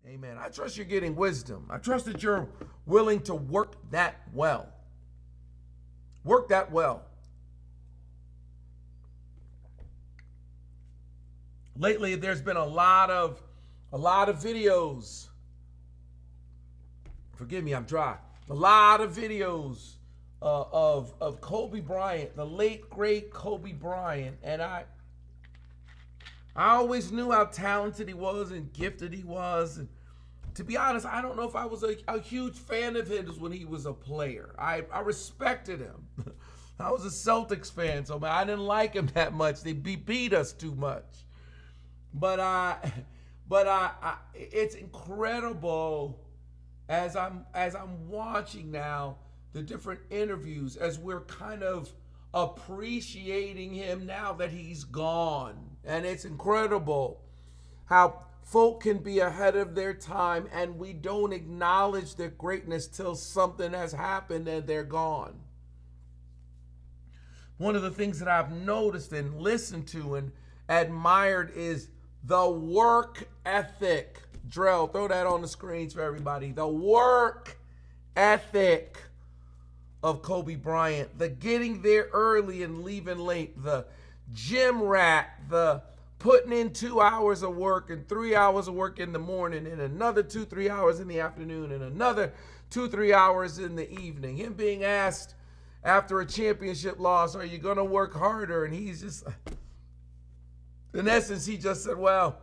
Amen. I trust you're getting wisdom. I trust that you're willing to work that well. Work that well. Lately, there's been a lot of videos. Forgive me, I'm dry. A lot of videos of Kobe Bryant, the late great Kobe Bryant, and I always knew how talented he was and gifted he was. And to be honest, I don't know if I was a huge fan of his when he was a player. I respected him. I was a Celtics fan, so I didn't like him that much. They beat us too much. But it's incredible as I'm watching now the different interviews, as we're kind of appreciating him now that he's gone. And it's incredible how folk can be ahead of their time and we don't acknowledge their greatness till something has happened and they're gone. One of the things that I've noticed and listened to and admired is the work ethic. Drell, throw that on the screens for everybody. The work ethic of Kobe Bryant. The getting there early and leaving late. The gym rat. The putting in 2 hours of work and 3 hours of work in the morning and another 2-3 hours in the afternoon and another 2-3 hours in the evening. Him being asked after a championship loss, are you going to work harder? And he's just... in essence, he just said, well,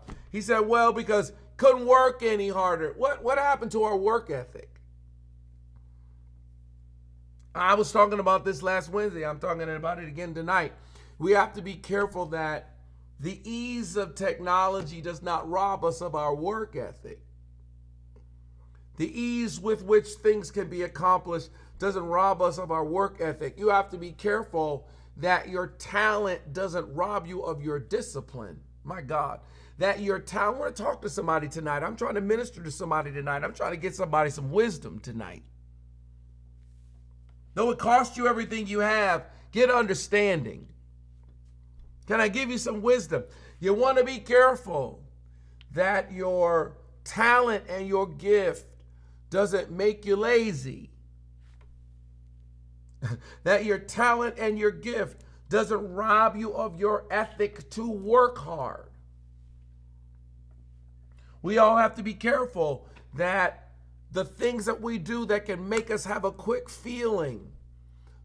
because couldn't work any harder. What happened to our work ethic? I was talking about this last Wednesday. I'm talking about it again tonight. We have to be careful that the ease of technology does not rob us of our work ethic. The ease with which things can be accomplished doesn't rob us of our work ethic. You have to be careful that your talent doesn't rob you of your discipline. My God, that your talent, I want to talk to somebody tonight. I'm trying to minister to somebody tonight. I'm trying to get somebody some wisdom tonight. Though it costs you everything you have, get understanding. Can I give you some wisdom? You want to be careful that your talent and your gift doesn't make you lazy. That your talent and your gift doesn't rob you of your ethic to work hard. We all have to be careful that the things that we do that can make us have a quick feeling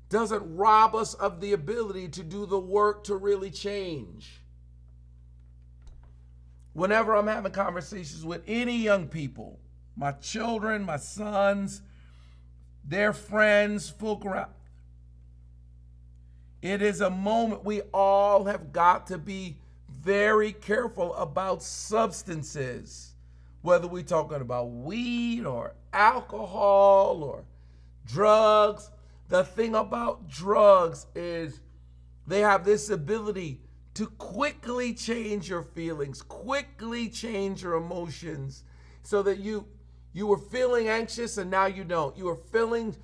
doesn't rob us of the ability to do the work to really change. Whenever I'm having conversations with any young people, my children, my sons, their friends, folk around, it is a moment we all have got to be very careful about substances, whether we're talking about weed or alcohol or drugs. The thing about drugs is they have this ability to quickly change your feelings, quickly change your emotions, so that you were feeling anxious and now you don't. You were feeling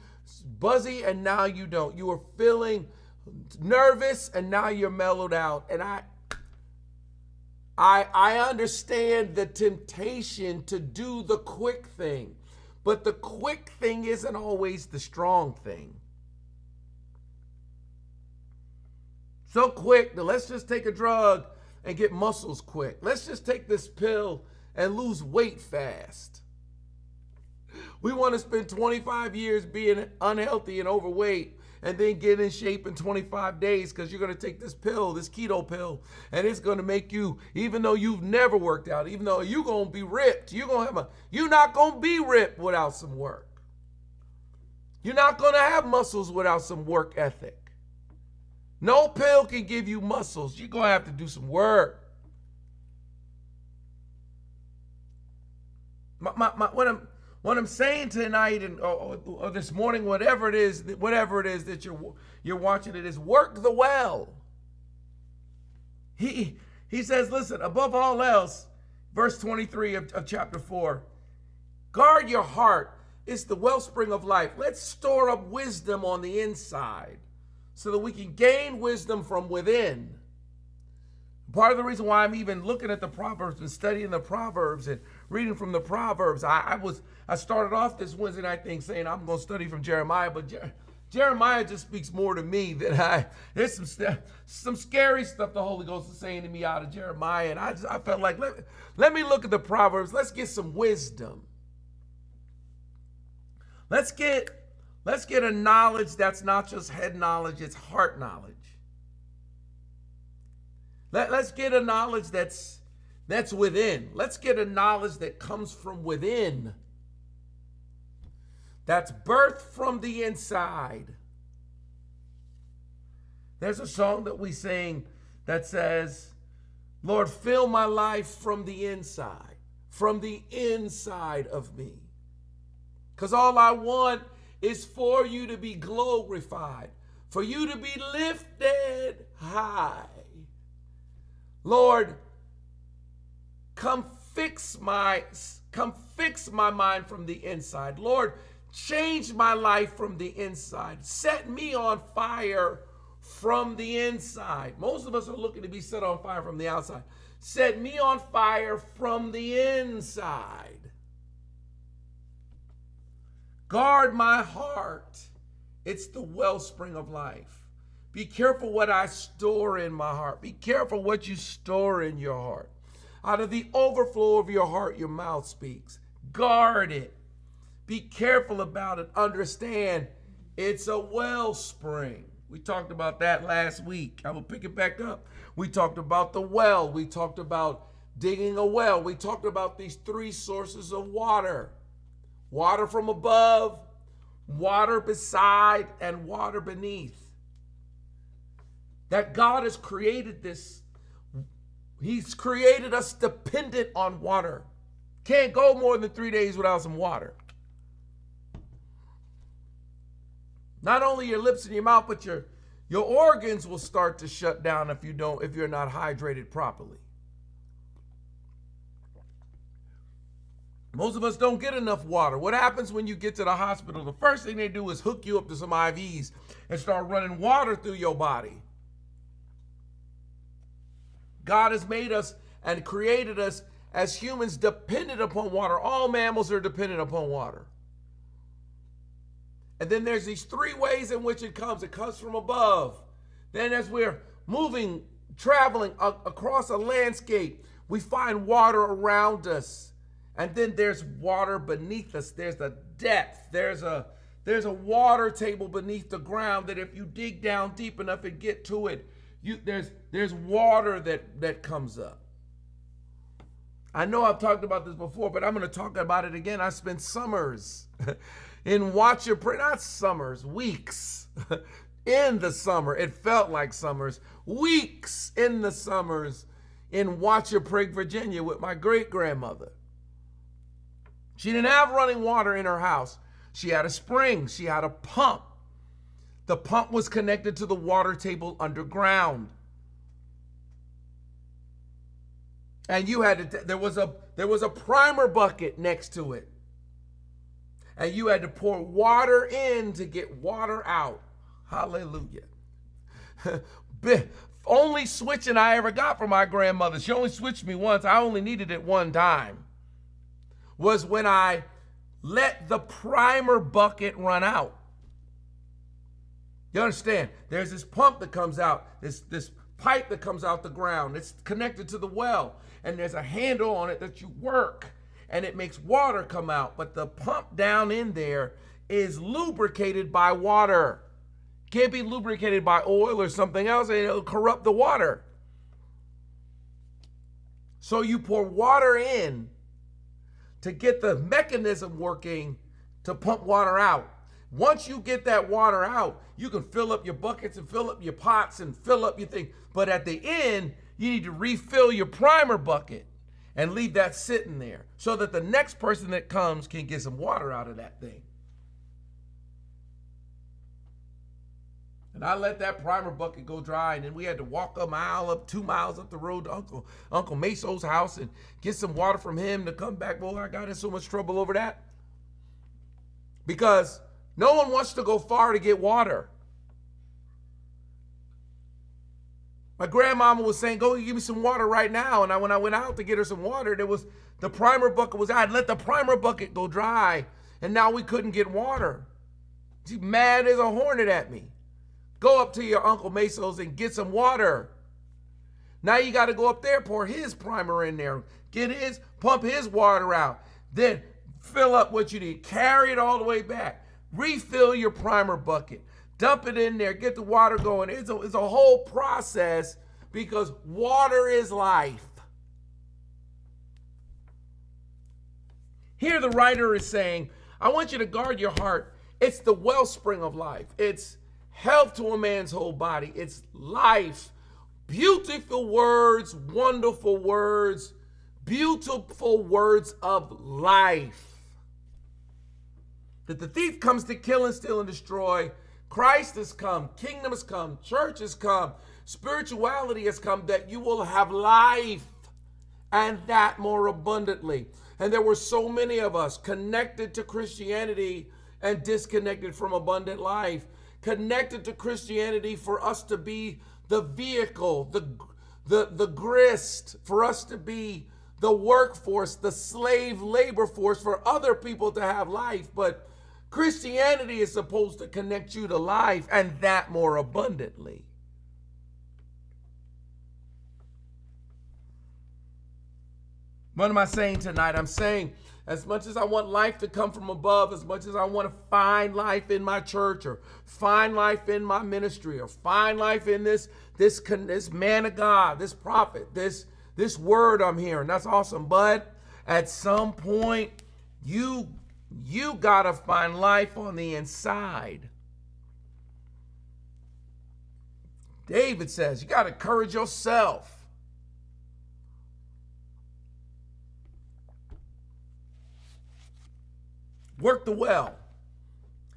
buzzy and now you don't. You were feeling nervous and now you're mellowed out. And I understand the temptation to do the quick thing, but the quick thing isn't always the strong thing. So quick that let's just take a drug and get muscles quick. Let's just take this pill and lose weight fast. We want to spend 25 years being unhealthy and overweight and then get in shape in 25 days because you're going to take this pill, this keto pill, and it's going to make you, even though you've never worked out, even though you're going to be ripped, you're not going to be ripped without some work. You're not going to have muscles without some work ethic. No pill can give you muscles. You're going to have to do some work. What I'm saying tonight or this morning, whatever it is that you're watching, it is work the well. He says, listen, above all else, verse 23 of chapter 4, guard your heart. It's the wellspring of life. Let's store up wisdom on the inside, so that we can gain wisdom from within. Part of the reason why I'm even looking at the Proverbs and studying the Proverbs and reading from the Proverbs, I started off this Wednesday night thing saying I'm going to study from Jeremiah, but Jeremiah just speaks more to me than there's some scary stuff the Holy Ghost is saying to me out of Jeremiah, and I felt like let me look at the Proverbs. Let's get some wisdom. Let's get a knowledge that's not just head knowledge, it's heart knowledge. Let's get a knowledge that's within. Let's get a knowledge that comes from within. That's birthed from the inside. There's a song that we sing that says, Lord, fill my life from the inside of me. Because all I want is for you to be glorified, for you to be lifted high. Lord, come fix my mind from the inside. Lord, change my life from the inside. Set me on fire from the inside. Most of us are looking to be set on fire from the outside. Set me on fire from the inside. Guard my heart. It's the wellspring of life. Be careful what I store in my heart. Be careful what you store in your heart. Out of the overflow of your heart, your mouth speaks. Guard it. Be careful about it. Understand it's a wellspring. We talked about that last week. I will pick it back up. We talked about the well. We talked about digging a well. We talked about these three sources of water. Water from above, water beside, and water beneath. That God has created this. He's created us dependent on water. Can't go more than 3 days without some water. Not only your lips and your mouth, but your organs will start to shut down if you're not hydrated properly. Most of us don't get enough water. What happens when you get to the hospital? The first thing they do is hook you up to some IVs and start running water through your body. God has made us and created us as humans dependent upon water. All mammals are dependent upon water. And then there's these three ways in which it comes. It comes from above. Then as we're moving, traveling across a landscape, we find water around us. And then there's water beneath us. There's a depth. There's a water table beneath the ground that if you dig down deep enough and get to it, there's water that comes up. I know I've talked about this before, but I'm going to talk about it again. I spent summers in Watch Your Pray, not summers, weeks in the summer. It felt like summers, weeks in the summers in Watch Your Pray, Virginia with my great-grandmother. She didn't have running water in her house. She had a spring. She had a pump. The pump was connected to the water table underground. And you had to, there was a primer bucket next to it. And you had to pour water in to get water out. Hallelujah. Only switching I ever got from my grandmother, she only switched me once, I only needed it one time, was when I let the primer bucket run out. You understand? There's this pump that comes out, this pipe that comes out the ground. It's connected to the well, and there's a handle on it that you work, and it makes water come out. But the pump down in there is lubricated by water. Can't be lubricated by oil or something else, and it'll corrupt the water. So you pour water in to get the mechanism working to pump water out. Once you get that water out, you can fill up your buckets and fill up your pots and fill up your thing. But at the end, you need to refill your primer bucket and leave that sitting there so that the next person that comes can get some water out of that thing. And I let that primer bucket go dry, and then we had to walk a mile up, 2 miles up the road to Uncle Meso's house and get some water from him to come back. Boy, I got in so much trouble over that. Because no one wants to go far to get water. My grandmama was saying, go give me some water right now. And when I went out to get her some water, the primer bucket was out. I'd let the primer bucket go dry, and now we couldn't get water. She's mad as a hornet at me. Go up to your Uncle Meso's and get some water. Now you got to go up there, pour his primer in there, pump his water out. Then fill up what you need. Carry it all the way back. Refill your primer bucket. Dump it in there. Get the water going. It's a whole process because water is life. Here the writer is saying, I want you to guard your heart. It's the wellspring of life. It's health to a man's whole body. It's life. Beautiful words, wonderful words, beautiful words of life. That the thief comes to kill and steal and destroy. Christ has come, kingdom has come, church has come, spirituality has come, that you will have life, and that more abundantly. And there were so many of us connected to Christianity and disconnected from abundant life. Connected to Christianity for us to be the vehicle, the grist, for us to be the workforce, the slave labor force for other people to have life. But Christianity is supposed to connect you to life, and that more abundantly. What am I saying tonight? I'm saying, as much as I want life to come from above, as much as I want to find life in my church, or find life in my ministry, or find life in this man of God, this prophet, this word I'm hearing, that's awesome. But at some point, you gotta find life on the inside. David says, you gotta encourage yourself. Work the well.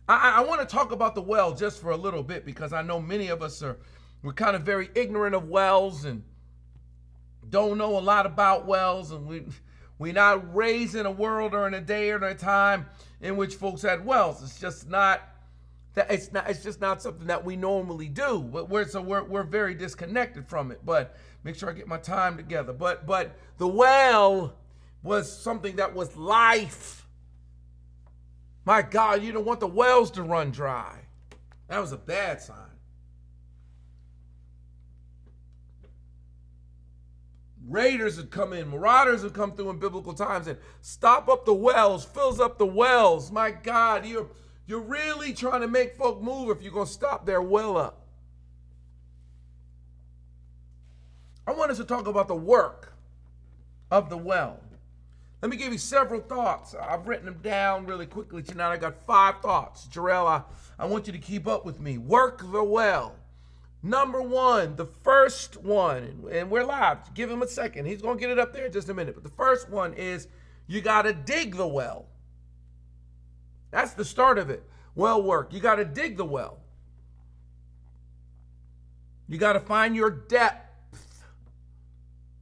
I want to talk about the well just for a little bit, because I know many of us we're kind of very ignorant of wells and don't know a lot about wells, and we're not raised in a world or in a day or in a time in which folks had wells. It's just not something that we normally do. We're very disconnected from it. But make sure I get my time together. But the well was something that was life. My God, you don't want the wells to run dry. That was a bad sign. Raiders would come in, marauders would come through in biblical times and stop up the wells, fills up the wells. My God, you're really trying to make folk move if you're going to stop their well up. I want us to talk about the work of the well. Let me give you several thoughts. I've written them down really quickly tonight. I got 5 thoughts. Jarrell, I want you to keep up with me. Work the well. Number 1, the first one, and we're live. Give him a second. He's going to get it up there in just a minute. But the first one is you got to dig the well. That's the start of it. Well work. You got to dig the well. You got to find your depth.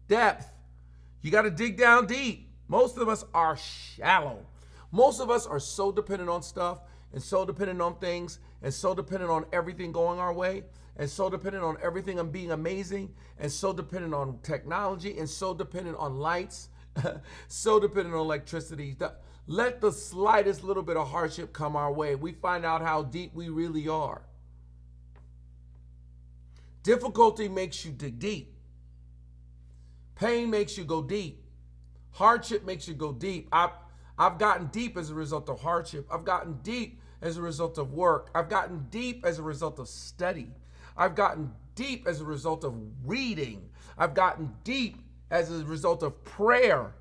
You got to dig down deep. Most of us are shallow. Most of us are so dependent on stuff, and so dependent on things, and so dependent on everything going our way, and so dependent on everything and being amazing, and so dependent on technology, and so dependent on lights, so dependent on electricity. Let the slightest little bit of hardship come our way, we find out how deep we really are. Difficulty makes you dig deep. Pain makes you go deep. Hardship makes you go deep. I've gotten deep as a result of hardship. I've gotten deep as a result of work. I've gotten deep as a result of study. I've gotten deep as a result of reading. I've gotten deep as a result of prayer.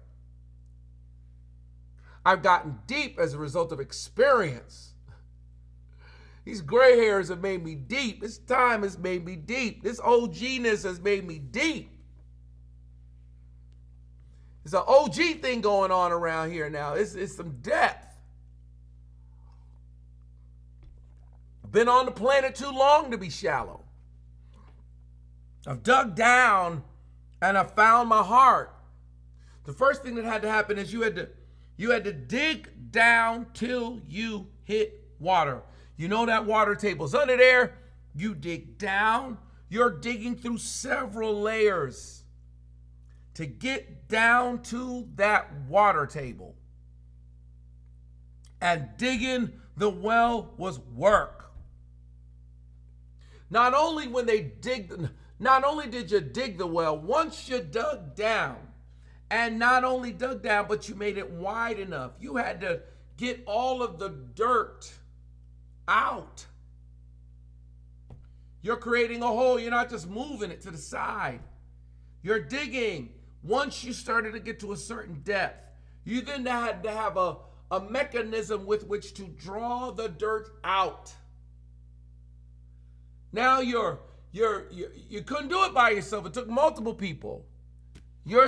I've gotten deep as a result of experience. These gray hairs have made me deep. This time has made me deep. This OG-ness has made me deep. There's an OG thing going on around here now. It's some depth. I've been on the planet too long to be shallow. I've dug down and I found my heart. The first thing that had to happen is you had to dig down till you hit water. You know that water table's under there. You dig down, You're digging through several layers to get down to that water table. And digging the well was work. Not only did you dig the well, once you dug down, and not only dug down, but you made it wide enough. You had to get all of the dirt out. You're creating a hole. You're not just moving it to the side. You're digging. Once you started to get to a certain depth, you then had to have a mechanism with which to draw the dirt out. Now you couldn't do it by yourself. It took multiple people.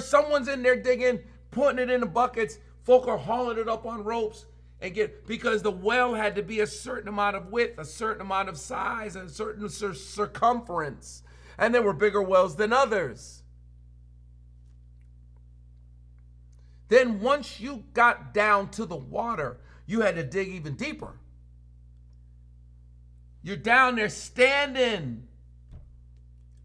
Someone's in there digging, putting it in the buckets. Folk are hauling it up on ropes because the well had to be a certain amount of width, a certain amount of size, and a certain circumference. And there were bigger wells than others. Then once you got down to the water, you had to dig even deeper. You're down there standing.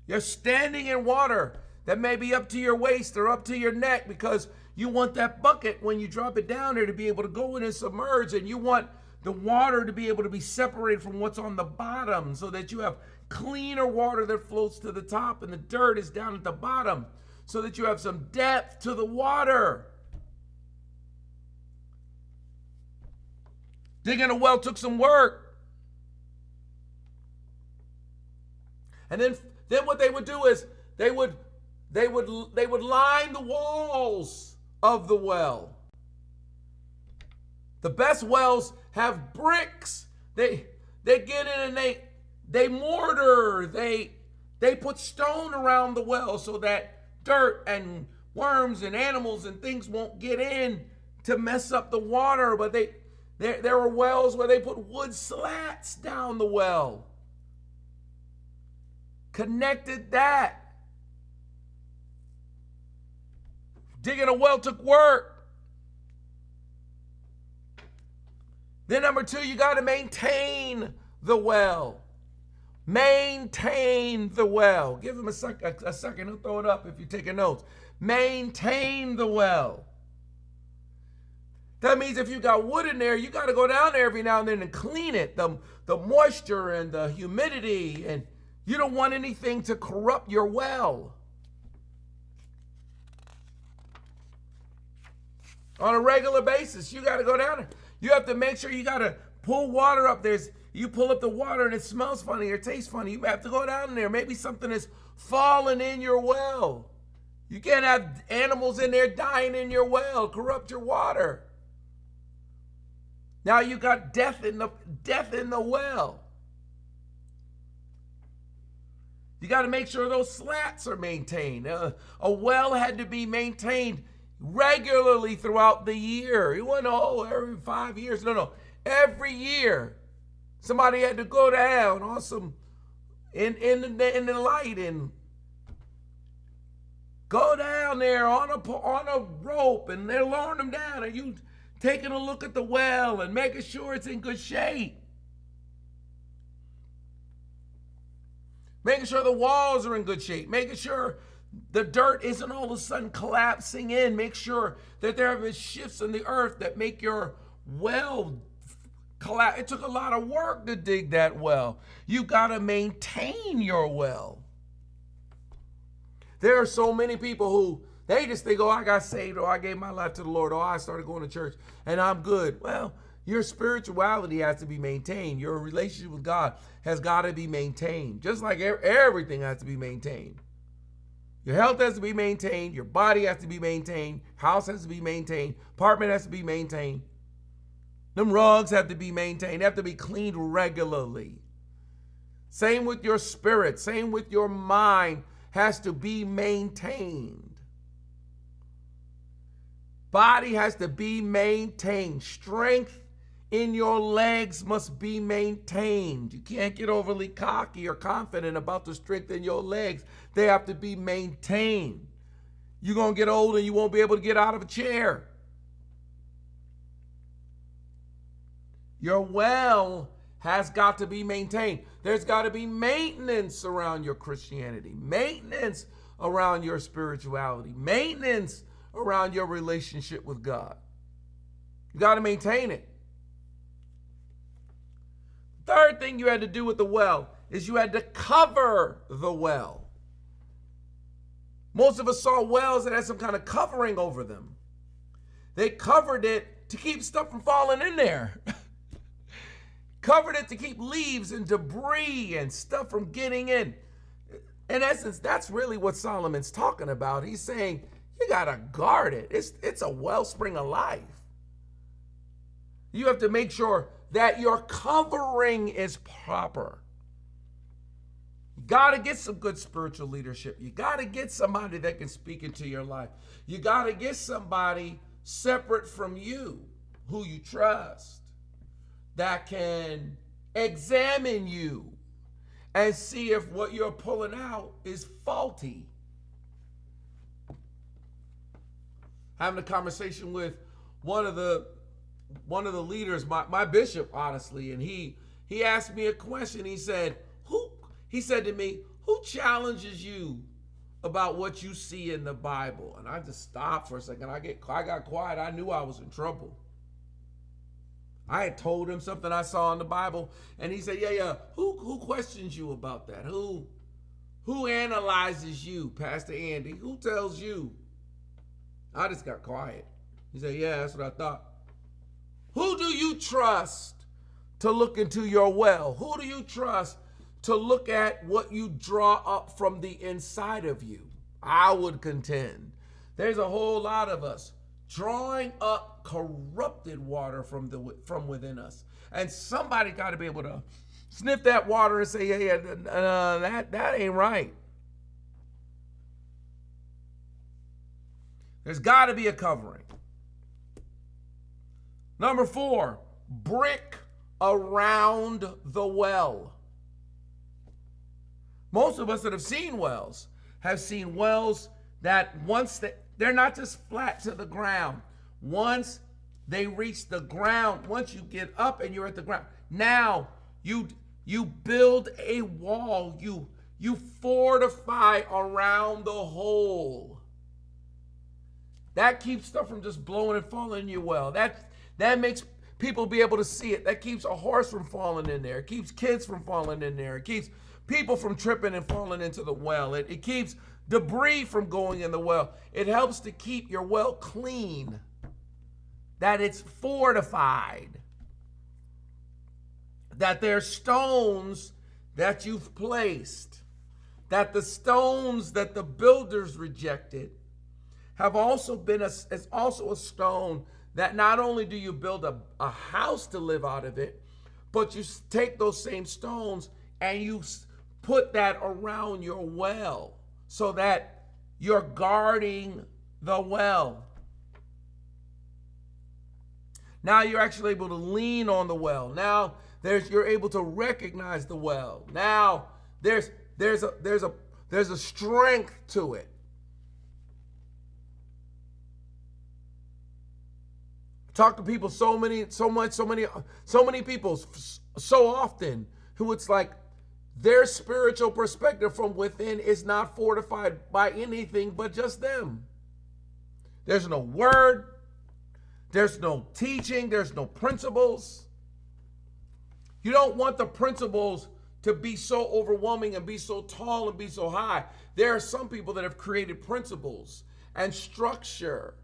You're standing in water that may be up to your waist or up to your neck, because you want that bucket, when you drop it down there, to be able to go in and submerge, and you want the water to be able to be separated from what's on the bottom, so that you have cleaner water that floats to the top and the dirt is down at the bottom, so that you have some depth to the water. Digging a well took some work. And then what they would do is they would line the walls of the well. The best wells have bricks. They get in and they mortar. They put stone around the well so that dirt and worms and animals and things won't get in to mess up the water. But there were wells where they put wood slats down the well. Connected that. Digging a well took work. Then number two, you got to maintain the well. Maintain the well. Give him a second. He'll throw it up if you're taking notes. Maintain the well. That means if you got wood in there, you got to go down there every now and then and clean it. The moisture and the humidity, and you don't want anything to corrupt your well. On a regular basis, you got to go down there. You have to make sure you got to pull water up. You pull up the water and it smells funny or tastes funny. You have to go down there. Maybe something is falling in your well. You can't have animals in there dying in your well, corrupt your water. Now you got death in the well. You got to make sure those slats are maintained. A well had to be maintained regularly throughout the year. It wasn't every 5 years. No. Every year, somebody had to go down on some in the light and go down there on a rope, and they're lowering them down, and you taking a look at the well and making sure it's in good shape. Making sure the walls are in good shape. Making sure the dirt isn't all of a sudden collapsing in. Make sure that there are shifts in the earth that make your well collapse. It took a lot of work to dig that well. You got to maintain your well. There are so many people who, they just think, I got saved, or I gave my life to the Lord, or I started going to church, and I'm good. Well, your spirituality has to be maintained. Your relationship with God has got to be maintained. Just like everything has to be maintained. Your health has to be maintained. Your body has to be maintained. House has to be maintained. Apartment has to be maintained. Them rugs have to be maintained. They have to be cleaned regularly. Same with your spirit. Same with your mind. Has to be maintained. Body has to be maintained. Strength in your legs must be maintained. You can't get overly cocky or confident about the strength in your legs. They have to be maintained. You're going to get old and you won't be able to get out of a chair. Your well has got to be maintained. There's got to be maintenance around your Christianity, maintenance around your spirituality, maintenance around your relationship with God. You got to maintain it. Third thing you had to do with the well is you had to cover the well. Most of us saw wells that had some kind of covering over them. They covered it to keep stuff from falling in there. Covered it to keep leaves and debris and stuff from getting in. In essence, that's really what Solomon's talking about. He's saying, you got to guard it. It's a wellspring of life. You have to make sure that your covering is proper. You got to get some good spiritual leadership. You got to get somebody that can speak into your life. You got to get somebody separate from you who you trust that can examine you and see if what you're pulling out is faulty. Having a conversation with one of the leaders, my bishop, honestly, and he asked me a question. He said to me, who challenges you about what you see in the Bible? And I just stopped for a second. I got quiet. I knew I was in trouble. I had told him something I saw in the Bible, and he said, yeah. Who questions you about that? Who analyzes you, Pastor Andy? Who tells you? I just got quiet. He said, yeah, that's what I thought. Who do you trust to look into your well? Who do you trust to look at what you draw up from the inside of you? I would contend there's a whole lot of us drawing up corrupted water from within us. And somebody got to be able to sniff that water and say, yeah, that ain't right. There's got to be a covering. Number 4, brick around the well. Most of us that have seen wells that once they're not just flat to the ground. Once they reach the ground, once you get up and you're at the ground, now you build a wall. You fortify around the hole. That keeps stuff from just blowing and falling in your well. That makes people be able to see it. That keeps a horse from falling in there. It keeps kids from falling in there. It keeps people from tripping and falling into the well. It keeps debris from going in the well. It helps to keep your well clean, that it's fortified, that there's stones that you've placed, that the stones that the builders rejected have also been is also a stone that not only do you build a house to live out of it, but you take those same stones and you put that around your well so that you're guarding the well. Now you're actually able to lean on the well. Now you're able to recognize the well. Now there's a strength to it. Talk to people so many people so often who it's like their spiritual perspective from within is not fortified by anything but just them. There's no word, there's no teaching, there's no principles. You don't want the principles to be so overwhelming and be so tall and be so high. There are some people that have created principles and structure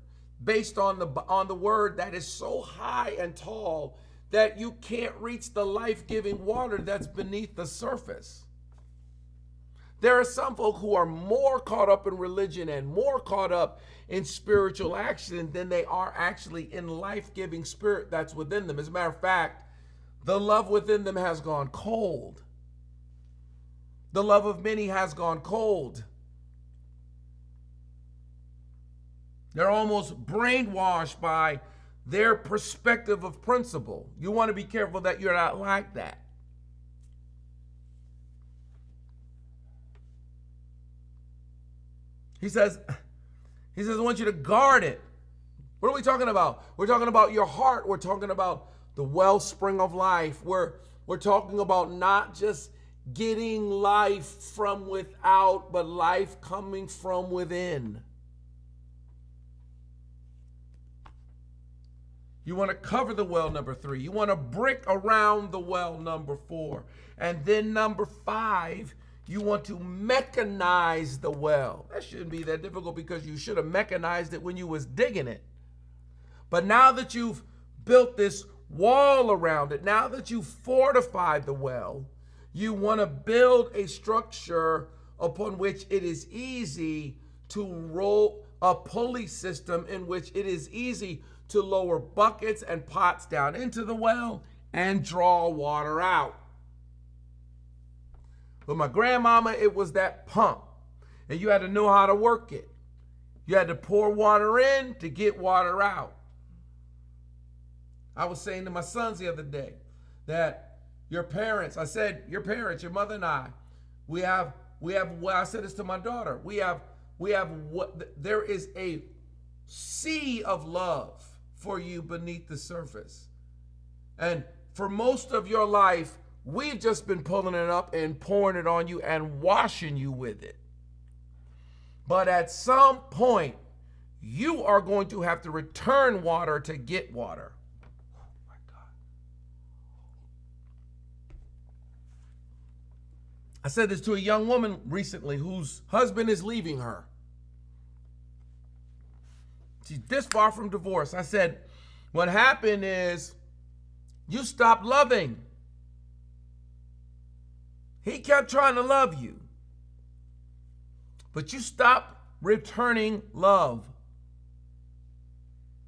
based on the word that is so high and tall that you can't reach the life-giving water that's beneath the surface. There are some folk who are more caught up in religion and more caught up in spiritual action than they are actually in life-giving spirit that's within them. As a matter of fact, the love within them has gone cold. The love of many has gone cold. They're almost brainwashed by their perspective of principle. You want to be careful that you're not like that. He says, I want you to guard it. What are we talking about? We're talking about your heart. We're talking about the wellspring of life. We're we're talking about not just getting life from without, but life coming from within. You want to cover the well, number 3. You want to brick around the well, number 4. And then number 5, you want to mechanize the well. That shouldn't be that difficult because you should have mechanized it when you was digging it. But now that you've built this wall around it, now that you've fortified the well, you want to build a structure upon which it is easy to roll a pulley system in which it is easy to lower buckets and pots down into the well and draw water out. With my grandmama, it was that pump, and you had to know how to work it. You had to pour water in to get water out. I was saying to my sons the other day that your parents, I said, your parents, your mother and I said this to my daughter, there is a sea of love for you beneath the surface. And for most of your life, we've just been pulling it up and pouring it on you and washing you with it. But at some point, you are going to have to return water to get water. Oh my God. I said this to a young woman recently whose husband is leaving her. She's this far from divorce. I said, what happened is you stopped loving. He kept trying to love you, but you stopped returning love.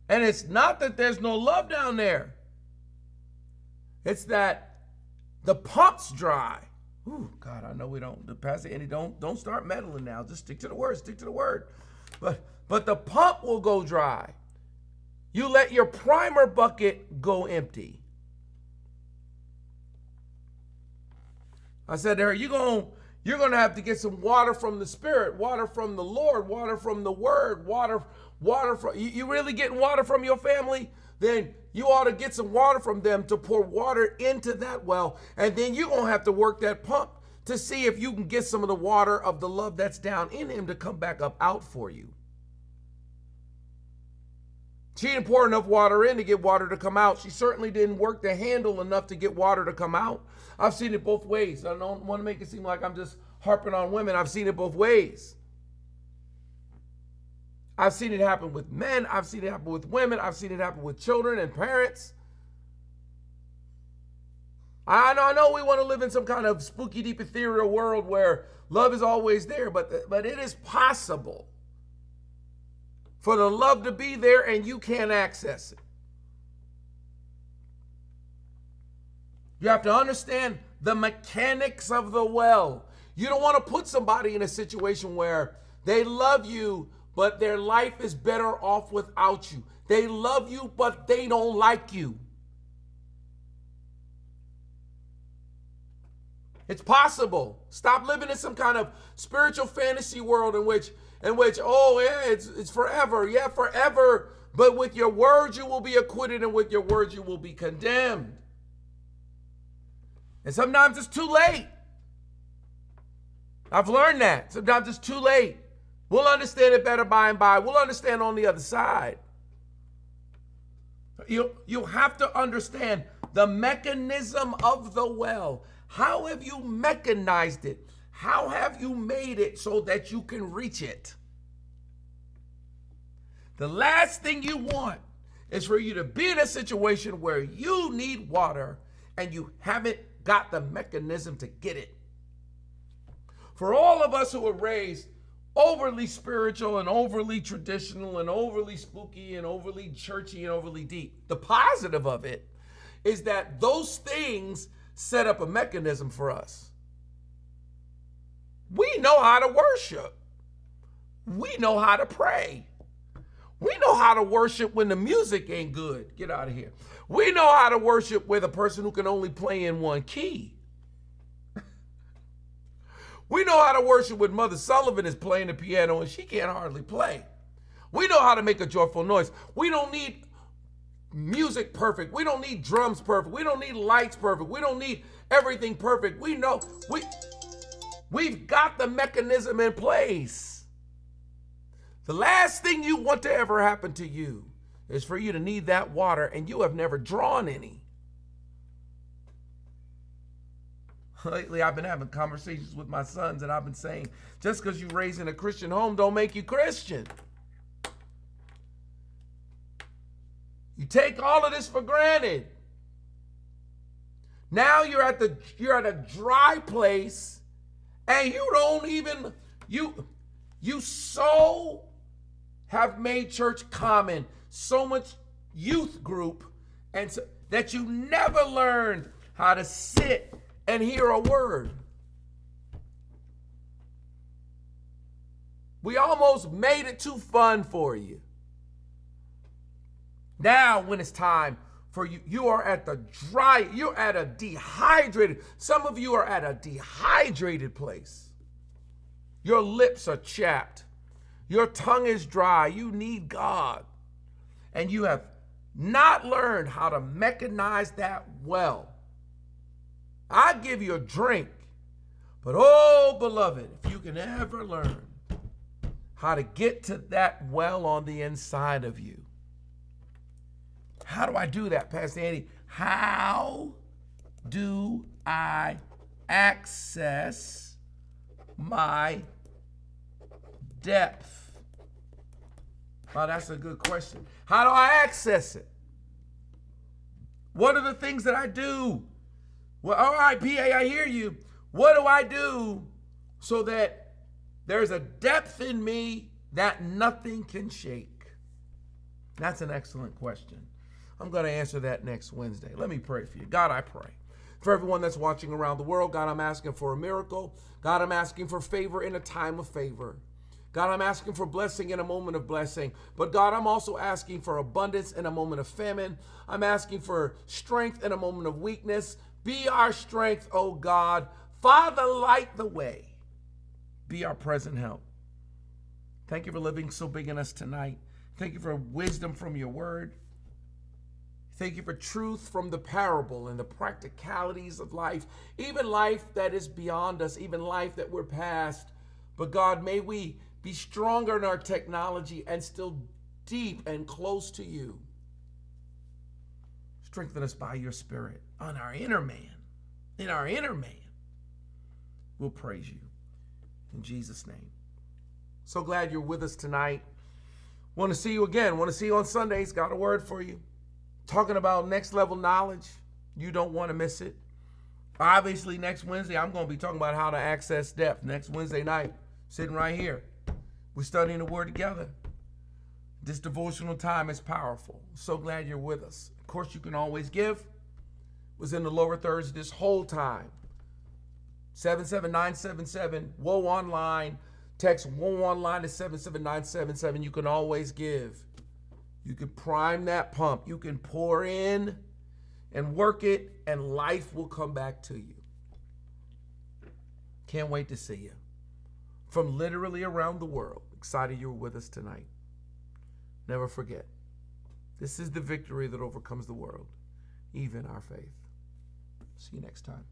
And it's not that there's no love down there. It's that the pump's dry. Ooh, God, I know we don't. The Pastor Andy, don't start meddling now. Just stick to the word. Stick to the word. But the pump will go dry. You let your primer bucket go empty. I said to her, you're going to have to get some water from the Spirit, water from the Lord, water from the Word, water from, you really getting water from your family? Then you ought to get some water from them to pour water into that well. And then you're going to have to work that pump to see if you can get some of the water of the love that's down in him to come back up out for you. She didn't pour enough water in to get water to come out. She certainly didn't work the handle enough to get water to come out. I've seen it both ways. I don't want to make it seem like I'm just harping on women. I've seen it both ways. I've seen it happen with men. I've seen it happen with women. I've seen it happen with children and parents. I know we want to live in some kind of spooky, deep, ethereal world where love is always there, but it is possible for the love to be there and you can't access it. You have to understand the mechanics of the well. You don't want to put somebody in a situation where they love you, but their life is better off without you. They love you, but they don't like you. It's possible. Stop living in some kind of spiritual fantasy world in which, oh yeah, it's forever. Yeah, forever. But with your words, you will be acquitted, and with your words, you will be condemned. And sometimes it's too late. I've learned that. Sometimes it's too late. We'll understand it better by and by. We'll understand on the other side. You have to understand the mechanism of the well. How have you mechanized it? How have you made it so that you can reach it? The last thing you want is for you to be in a situation where you need water and you haven't got the mechanism to get it. For all of us who were raised overly spiritual and overly traditional and overly spooky and overly churchy and overly deep, the positive of it is that those things set up a mechanism for us. We know how to worship. We know how to pray. We know how to worship when the music ain't good. Get out of here. We know how to worship with a person who can only play in one key. We know how to worship when Mother Sullivan is playing the piano and she can't hardly play. We know how to make a joyful noise. We don't need music perfect. We don't need drums perfect. We don't need lights perfect. We don't need everything perfect. We know we've got the mechanism in place. The last thing you want to ever happen to you is for you to need that water and you have never drawn any. Lately, I've been having conversations with my sons and I've been saying, just because you're raised in a Christian home don't make you Christian. You take all of this for granted. Now you're at a dry place and you don't even, you so have made church common, so much youth group, and so, that you never learned how to sit and hear a word. We almost made it too fun for you. Now when it's time for you, you're at a dehydrated, some of you are at a dehydrated place. Your lips are chapped. Your tongue is dry. You need God. And you have not learned how to mechanize that well. I give you a drink, but oh, beloved, if you can ever learn how to get to that well on the inside of you. How do I do that, Pastor Andy? How do I access my depth? Well, that's a good question. How do I access it? What are the things that I do? Well, all right, PA, I hear you. What do I do so that there's a depth in me that nothing can shake? That's an excellent question. I'm going to answer that next Wednesday. Let me pray for you. God, I pray for everyone that's watching around the world. God, I'm asking for a miracle. God, I'm asking for favor in a time of favor. God, I'm asking for blessing in a moment of blessing. But God, I'm also asking for abundance in a moment of famine. I'm asking for strength in a moment of weakness. Be our strength, oh God. Father, light the way. Be our present help. Thank you for living so big in us tonight. Thank you for wisdom from your word. Thank you for truth from the parable and the practicalities of life, even life that is beyond us, even life that we're past. But God, may we be stronger in our technology and still deep and close to you. Strengthen us by your Spirit on our inner man. In our inner man, we'll praise you. In Jesus' name. So glad you're with us tonight. Want to see you again. Want to see you on Sundays. Got a word for you. Talking about next level knowledge. You don't want to miss it. Obviously, next Wednesday, I'm going to be talking about how to access depth. Next Wednesday night, sitting right here. We're studying the word together. This devotional time is powerful. So glad you're with us. Of course, you can always give. Was in the lower thirds this whole time. 77977, WOA online. Text WOA online to 77977. You can always give. You can prime that pump. You can pour in and work it, and life will come back to you. Can't wait to see you. From literally around the world. Excited you're with us tonight. Never forget, this is the victory that overcomes the world, even our faith. See you next time.